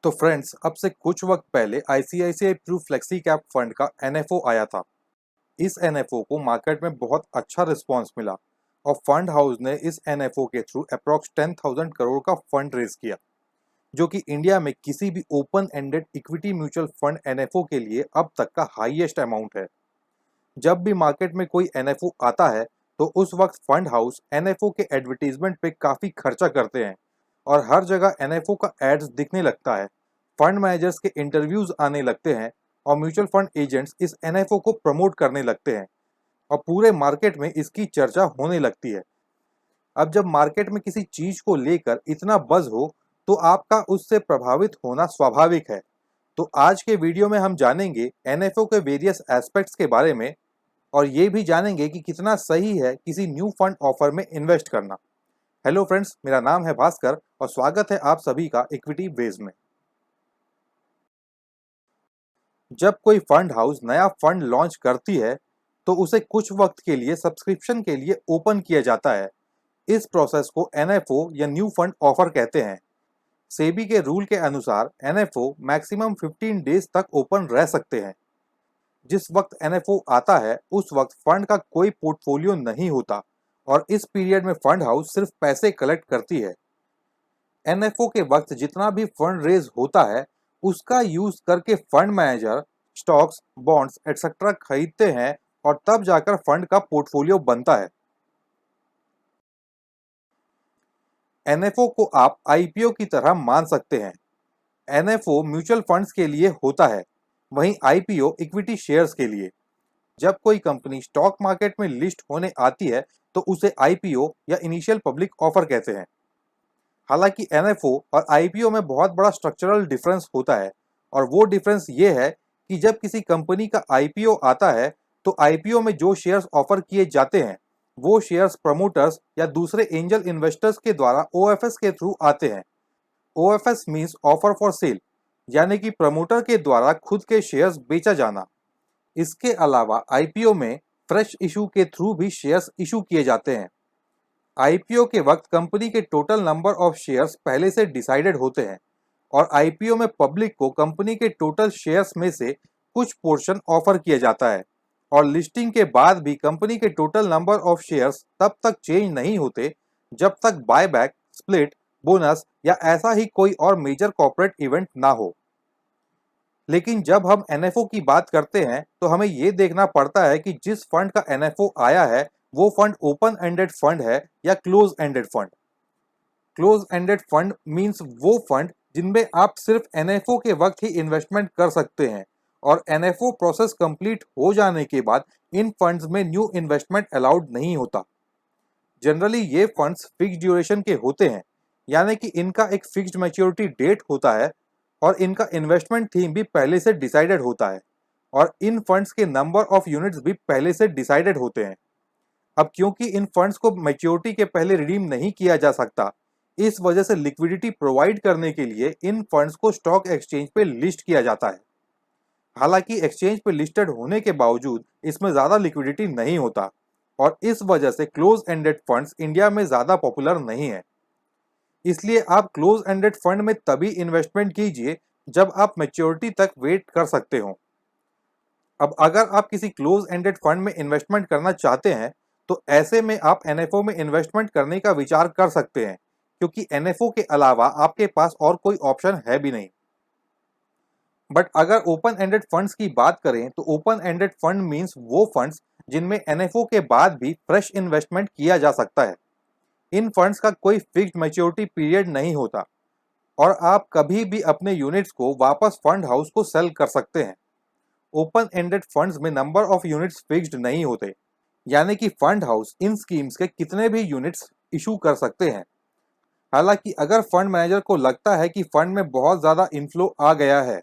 तो फ्रेंड्स, अब से कुछ वक्त पहले ICICI Pru flexi cap fund का एनएफओ आया था। इस एनएफओ को मार्केट में बहुत अच्छा रिस्पांस मिला और फंड हाउस ने इस एनएफओ के थ्रू अप्रॉक्स 10,000 करोड़ का फंड रेज किया, जो कि इंडिया में किसी भी open ended equity mutual fund NFO के लिए अब तक का हाईएस्ट अमाउंट है। जब भी मार्केट में कोई एनएफओ आता है तो उस वक्त फंड हाउस एनएफओ के एडवर्टीजमेंट पे काफ़ी खर्चा करते हैं और हर जगह एनएफओ का एड्स दिखने लगता है। फंड मैनेजर्स के इंटरव्यूज आने लगते हैं और म्यूचुअल फंड एजेंट्स इस एनएफओ को प्रमोट करने लगते हैं और पूरे मार्केट में इसकी चर्चा होने लगती है। अब जब मार्केट में किसी चीज को लेकर इतना बज़ हो तो आपका उससे प्रभावित होना स्वाभाविक है। तो आज के वीडियो में हम जानेंगे एनएफओ के वेरियस एस्पेक्ट्स के बारे में और ये भी जानेंगे कि कितना सही है किसी न्यू फंड ऑफर में इन्वेस्ट करना। हेलो फ्रेंड्स, मेरा नाम है भास्कर और स्वागत है आप सभी का इक्विटी वेज में। जब कोई फंड हाउस नया फंड लॉन्च करती है तो उसे कुछ वक्त के लिए सब्सक्रिप्शन के लिए ओपन किया जाता है। इस प्रोसेस को एनएफओ या न्यू फंड ऑफर कहते हैं। सेबी के रूल के अनुसार एनएफओ मैक्सिमम 15 डेज तक ओपन रह सकते हैं। जिस वक्त एनएफओ आता है उस वक्त फंड का कोई पोर्टफोलियो नहीं होता और इस पीरियड में फंड हाउस सिर्फ पैसे कलेक्ट करती है। एनएफओ के वक्त जितना भी फंड रेज होता है उसका यूज करके fund manager stocks, bonds etcetera खरीदते हैं और तब जाकर फंड का पोर्टफोलियो बनता है। एनएफओ को आप आईपीओ की तरह मान सकते हैं। एनएफओ म्यूचुअल फंड्स के लिए होता है, वहीं आईपीओ इक्विटी शेयर्स के लिए। जब कोई कंपनी स्टॉक मार्केट में लिस्ट होने आती है तो उसे आईपीओ या इनिशियल पब्लिक ऑफर कहते हैं। हालांकि एनएफओ और आईपीओ में बहुत बड़ा स्ट्रक्चरल डिफरेंस होता है और वो डिफरेंस ये है कि जब किसी कंपनी का आईपीओ आता है तो आईपीओ में जो शेयर्स ऑफर किए जाते हैं वो शेयर्स प्रमोटर्स या दूसरे एंजल इन्वेस्टर्स के द्वारा ओएफएस के थ्रू आते हैं। OFS means offer for sale, यानी कि प्रमोटर के द्वारा खुद के शेयर्स बेचा जाना। इसके अलावा आईपीओ में फ्रेश इशू के थ्रू भी शेयर्स इशू किए जाते हैं। आईपीओ के वक्त कंपनी के टोटल नंबर ऑफ शेयर्स पहले से डिसाइडेड होते हैं और आईपीओ में पब्लिक को कंपनी के टोटल शेयर्स में से कुछ पोर्शन ऑफर किया जाता है और लिस्टिंग के बाद भी कंपनी के टोटल नंबर ऑफ शेयर्स तब तक चेंज नहीं होते जब तक बायबैक, स्प्लिट, बोनस या ऐसा ही कोई और मेजर कॉर्पोरेट इवेंट ना हो। लेकिन जब हम एनएफओ की बात करते हैं तो हमें ये देखना पड़ता है कि जिस फंड का एनएफओ आया है वो फंड ओपन एंडेड फंड है या close ended fund. Close ended fund means वो फंड जिनमें आप सिर्फ एनएफओ के वक्त ही इन्वेस्टमेंट कर सकते हैं और एनएफओ प्रोसेस कंप्लीट हो जाने के बाद इन फंड्स में न्यू इन्वेस्टमेंट अलाउड नहीं होता। जनरली ये फंड्स फिक्स ड्यूरेशन के होते हैं, यानी कि इनका एक फिक्स्ड मैच्योरिटी डेट होता है और इनका इन्वेस्टमेंट थीम भी पहले से डिसाइडेड होता है और इन फंड्स के नंबर ऑफ यूनिट्स भी पहले से डिसाइडेड होते हैं। अब क्योंकि इन फंड्स को मैच्योरिटी के पहले रिडीम नहीं किया जा सकता, इस वजह से लिक्विडिटी प्रोवाइड करने के लिए इन फंड्स को स्टॉक एक्सचेंज पे लिस्ट किया जाता है। हालांकि एक्सचेंज पे लिस्टेड होने के बावजूद इसमें ज़्यादा लिक्विडिटी नहीं होता और इस वजह से क्लोज एंडेड फंड्स इंडिया में ज़्यादा पॉपुलर नहीं है। इसलिए आप क्लोज एंडेड फंड में तभी इन्वेस्टमेंट कीजिए जब आप मैच्योरिटी तक वेट कर सकते हो। अब अगर आप किसी क्लोज एंडेड फंड में इन्वेस्टमेंट करना चाहते हैं तो ऐसे में आप एनएफओ में इन्वेस्टमेंट करने का विचार कर सकते हैं, क्योंकि एनएफओ के अलावा आपके पास और कोई ऑप्शन है भी नहीं। बट अगर ओपन एंडेड फंड्स की बात करें तो ओपन एंडेड फंड मींस वो फंड्स जिनमें एनएफओ के बाद भी फ्रेश इन्वेस्टमेंट किया जा सकता है। इन फंड्स का कोई फिक्स्ड मैच्योरिटी पीरियड नहीं होता और आप कभी भी अपने यूनिट्स को वापस फंड हाउस को सेल कर सकते हैं। ओपन एंडेड फंड्स में नंबर ऑफ यूनिट्स फिक्स्ड नहीं होते, यानी कि फंड हाउस इन स्कीम्स के कितने भी यूनिट्स इशू कर सकते हैं। हालांकि अगर फंड मैनेजर को लगता है कि फंड में बहुत ज़्यादा इनफ्लो आ गया है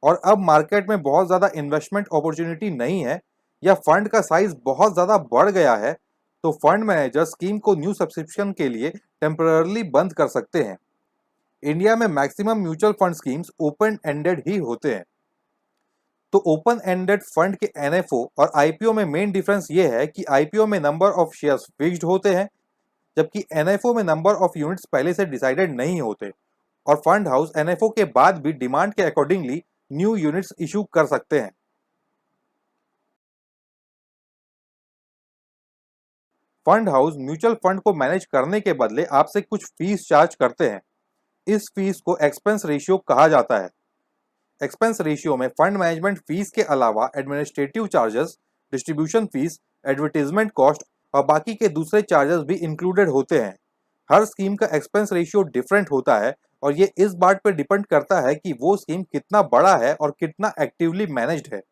और अब मार्केट में बहुत ज़्यादा इन्वेस्टमेंट अपॉर्चुनिटी नहीं है या फंड का साइज बहुत ज़्यादा बढ़ गया है, तो फंड मैनेजर स्कीम को न्यू सब्सक्रिप्शन के लिए टेम्पररली बंद कर सकते हैं। इंडिया में maximum mutual fund schemes open ended ही होते हैं। तो ओपन एंडेड फंड के एनएफओ और आईपीओ में मेन डिफरेंस ये है कि आईपीओ में नंबर ऑफ शेयर्स फिक्स्ड होते हैं, जबकि एनएफओ में नंबर ऑफ यूनिट्स पहले से डिसाइडेड नहीं होते और फंड हाउस एनएफओ के बाद भी डिमांड के अकॉर्डिंगली न्यू यूनिट्स इशू कर सकते हैं। फंड हाउस म्यूचुअल फंड को मैनेज करने के बदले आपसे कुछ फीस चार्ज करते हैं। इस फीस को एक्सपेंस रेशियो कहा जाता है। एक्सपेंस रेशियो में फंड मैनेजमेंट फीस के अलावा administrative charges, distribution fees, advertisement cost और बाकी के दूसरे चार्जेस भी इंक्लूडेड होते हैं। हर स्कीम का एक्सपेंस रेशियो डिफरेंट होता है और ये इस बात पर डिपेंड करता है कि वो स्कीम कितना बड़ा है और कितना एक्टिवली मैनेज्ड है।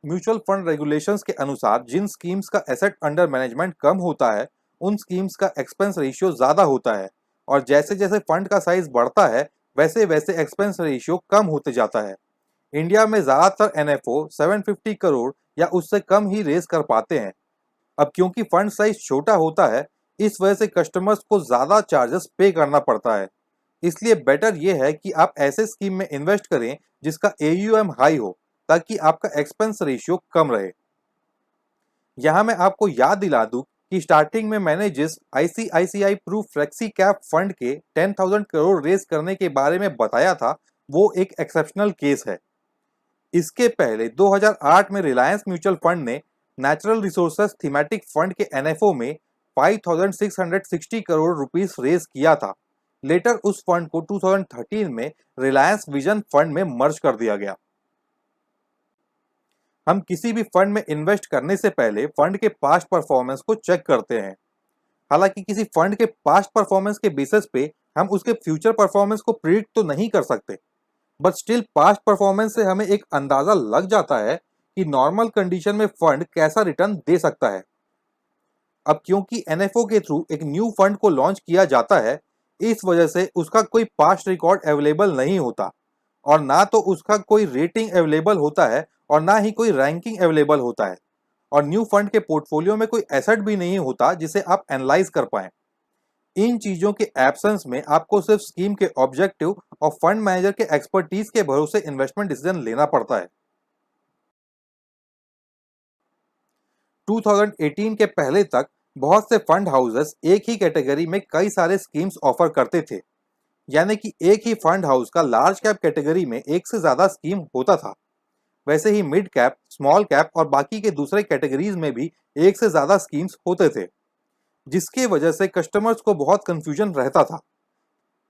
म्यूचुअल फंड रेगुलेशंस के अनुसार जिन स्कीम्स का एसेट अंडर मैनेजमेंट कम होता है, उन स्कीम्स का एक्सपेंस रेशियो ज़्यादा होता है और जैसे जैसे फंड का साइज बढ़ता है वैसे वैसे एक्सपेंस रेशियो कम होते जाता है। इंडिया में ज़्यादातर एनएफओ 750 करोड़ या उससे कम ही रेज कर पाते हैं। अब क्योंकि फंड साइज छोटा होता है, इस वजह से कस्टमर्स को ज़्यादा चार्जेस पे करना पड़ता है। इसलिए बेटर ये है कि आप ऐसे स्कीम में इन्वेस्ट करें जिसका एयूएम हाई हो, ताकि आपका एक्सपेंस रेशियो कम रहे। यहाँ मैं आपको याद दिला दूं कि स्टार्टिंग में मैंने जिस ICICI Pru flexi cap fund के 10,000 करोड़ रेज करने के बारे में बताया था, वो एक एक्सेप्शनल केस है। इसके पहले 2008 में रिलायंस म्यूचुअल फंड ने नेचुरल रिसोर्सेज थीमेटिक फंड के एनएफओ में 5,660 करोड़ रुपीस रेज किया था। लेटर उस फंड को 2013 में रिलायंस विजन फंड में मर्ज कर दिया गया। हम किसी भी फंड में इन्वेस्ट करने से पहले फंड के पास्ट परफॉर्मेंस को चेक करते हैं। हालांकि किसी फंड के पास्ट परफॉर्मेंस के बेसिस पे हम उसके फ्यूचर परफॉर्मेंस को प्रिडिक्ट तो नहीं कर सकते, बट स्टिल पास्ट परफॉर्मेंस से हमें एक अंदाजा लग जाता है कि नॉर्मल कंडीशन में फंड कैसा रिटर्न दे सकता है। अब क्योंकि एनएफओ के थ्रू एक न्यू फंड को लॉन्च किया जाता है, इस वजह से उसका कोई पास्ट रिकॉर्ड अवेलेबल नहीं होता और ना तो उसका कोई रेटिंग अवेलेबल होता है और ना ही कोई रैंकिंग अवेलेबल होता है और न्यू फंड के पोर्टफोलियो में कोई एसेट भी नहीं होता जिसे आप एनालाइज कर पाएं। इन चीजों के एब्सेंस में आपको सिर्फ स्कीम के ऑब्जेक्टिव और फंड मैनेजर के एक्सपर्टीज के भरोसे इन्वेस्टमेंट डिसीजन लेना पड़ता है। 2018 के पहले तक बहुत से फंड हाउसेस एक ही कैटेगरी में कई सारे स्कीम्स ऑफर करते थे, यानी कि एक ही फंड हाउस का लार्ज कैप कैटेगरी में एक से ज्यादा स्कीम होता था। वैसे ही मिड कैप, स्मॉल कैप और बाकी के दूसरे कैटेगरीज में भी एक से ज्यादा स्कीम्स होते थे, जिसकी वजह से कस्टमर्स को बहुत कंफ्यूजन रहता था।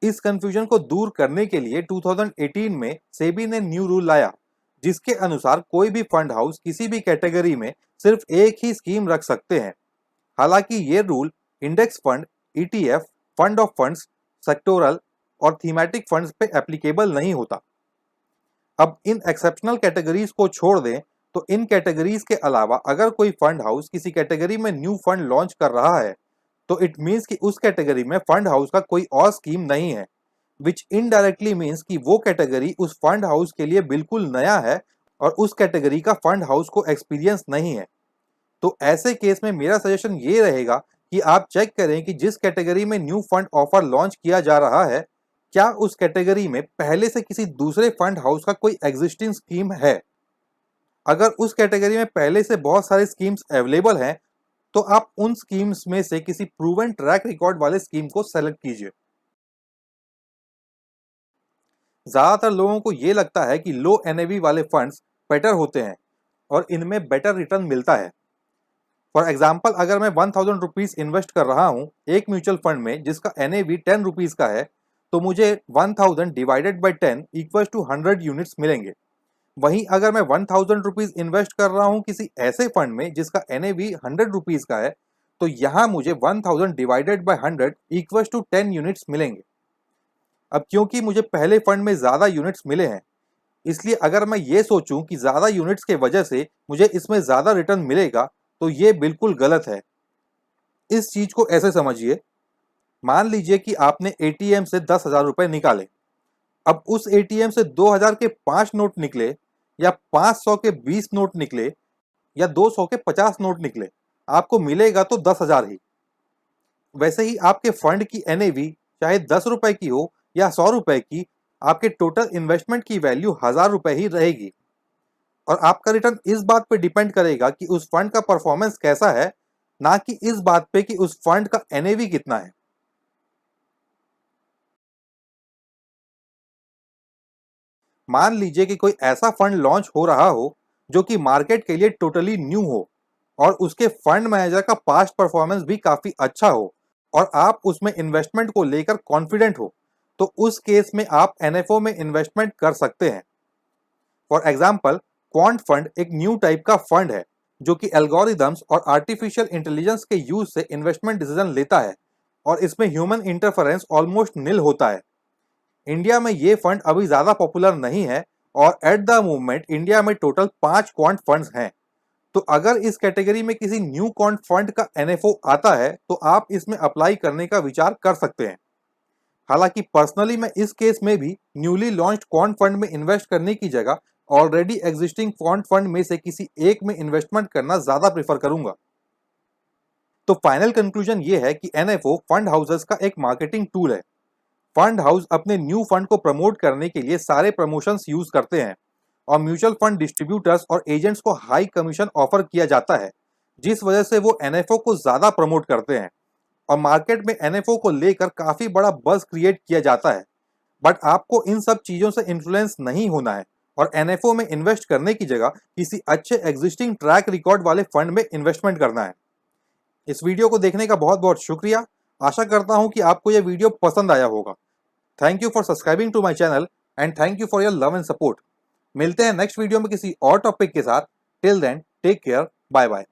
इस कंफ्यूजन को दूर करने के लिए 2018 में सेबी ने न्यू रूल लाया, जिसके अनुसार कोई भी फंड हाउस किसी भी कैटेगरी में सिर्फ एक ही स्कीम रख सकते हैं। हालांकि ये rule index fund, ETF, fund of funds, sectoral और थीमेटिक फंड्स पे एप्लीकेबल नहीं होता। अब इन एक्सेप्शनल कैटेगरीज को छोड़ दें तो इन कैटेगरीज के अलावा अगर कोई फंड हाउस किसी कैटेगरी में न्यू फंड लॉन्च कर रहा है, तो इट मीन्स कि उस कैटेगरी में फंड हाउस का कोई और स्कीम नहीं है, विच इनडायरेक्टली मीन्स कि वो कैटेगरी उस फंड हाउस के लिए बिल्कुल नया है और उस कैटेगरी का फंड हाउस को एक्सपीरियंस नहीं है। तो ऐसे केस में मेरा सजेशन ये रहेगा कि आप चेक करें कि जिस कैटेगरी में न्यू फंड ऑफर लॉन्च किया जा रहा है, क्या उस कैटेगरी में पहले से किसी दूसरे फंड हाउस का कोई एग्जिस्टिंग स्कीम है। अगर उस कैटेगरी में पहले से बहुत सारी स्कीम्स अवेलेबल हैं, तो आप उन स्कीम्स में से किसी प्रूवन ट्रैक रिकॉर्ड वाले स्कीम को सेलेक्ट कीजिए। ज्यादातर लोगों को ये लगता है कि लो एनएवी वाले फंड्स बेटर होते हैं और इनमें बेटर रिटर्न मिलता है। फॉर एग्जाम्पल, अगर मैं 1,000 रुपीज इन्वेस्ट कर रहा हूँ एक म्यूचुअल फंड में जिसका एनएवी 10 रुपीज का है, तो मुझे 1,000 divided by 10 equals to 100 units मिलेंगे। वहीं अगर मैं 1,000 रुपीज इन्वेस्ट कर रहा हूँ किसी ऐसे फंड में जिसका एनएवी 100 रुपीज का है, तो यहाँ मुझे 1,000 divided by 100 equals to 10 units मिलेंगे। अब क्योंकि मुझे पहले फंड में ज़्यादा यूनिट्स मिले हैं, इसलिए अगर मैं ये सोचूं कि ज़्यादा यूनिट्स के वजह से मुझे इसमें ज़्यादा रिटर्न मिलेगा, तो ये बिल्कुल गलत है। इस चीज़ को ऐसे समझिए, मान लीजिए कि आपने एटीएम से 10,000 रुपये निकाले। अब उस एटीएम से 2,000 के 5 नोट निकले या 500 के 20 नोट निकले या 200 के 50 नोट निकले, आपको मिलेगा तो 10,000 ही। वैसे ही आपके फंड की एनएवी चाहे 10 रुपए की हो या 100 रुपए की, आपके टोटल इन्वेस्टमेंट की वैल्यू 1,000 रुपए ही रहेगी और आपका रिटर्न इस बात पे डिपेंड करेगा कि उस फंड का परफॉर्मेंस कैसा है, ना कि इस बात पे कि उस फंड का एनएवी कितना है। मान लीजिए कि कोई ऐसा फंड लॉन्च हो रहा हो जो कि मार्केट के लिए टोटली न्यू हो और उसके फंड मैनेजर का पास्ट परफॉर्मेंस भी काफी अच्छा हो और आप उसमें इन्वेस्टमेंट को लेकर कॉन्फिडेंट हो, तो उस केस में आप एनएफओ में इन्वेस्टमेंट कर सकते हैं। फॉर एग्जाम्पल, क्वांट फंड एक न्यू टाइप का फंड है जो कि एल्गोरिदम्स और आर्टिफिशियल इंटेलिजेंस के यूज से इन्वेस्टमेंट डिसीजन लेता है और इसमें ह्यूमन इंटरफेरेंस ऑलमोस्ट निल होता है। इंडिया में ये फंड अभी ज्यादा पॉपुलर नहीं है और एट द मोमेंट इंडिया में टोटल 5 क्वांट फंड्स हैं। तो अगर इस कैटेगरी में किसी न्यू क्वांट फंड का एनएफओ आता है तो आप इसमें अप्लाई करने का विचार कर सकते हैं। हालांकि पर्सनली मैं इस केस में भी न्यूली लॉन्च्ड क्वांट फंड में इन्वेस्ट करने की जगह ऑलरेडी एग्जिस्टिंग क्वांट फंड में से किसी एक में इन्वेस्टमेंट करना ज्यादा प्रेफर करूंगा। तो फाइनल कंक्लूजन ये है कि एनएफओ फंड हाउसेस का एक मार्केटिंग टूल है। फंड हाउस अपने न्यू फंड को प्रमोट करने के लिए सारे प्रमोशंस यूज करते हैं और म्यूचुअल फंड डिस्ट्रीब्यूटर्स और एजेंट्स को हाई कमीशन ऑफर किया जाता है, जिस वजह से वो एनएफओ को ज्यादा प्रमोट करते हैं और मार्केट में एनएफओ को लेकर काफी बड़ा बज़ क्रिएट किया जाता है। बट आपको इन सब चीजों से इन्फ्लुएंस नहीं होना है और एनएफओ में इन्वेस्ट करने की जगह किसी अच्छे एग्जिस्टिंग ट्रैक रिकॉर्ड वाले फंड में इन्वेस्टमेंट करना है। इस वीडियो को देखने का बहुत बहुत शुक्रिया। आशा करता हूं कि आपको यह वीडियो पसंद आया होगा। Thank you for subscribing to my channel and thank you for your love and support. मिलते हैं नेक्स्ट वीडियो में किसी और टॉपिक के साथ। Till then take care, bye bye.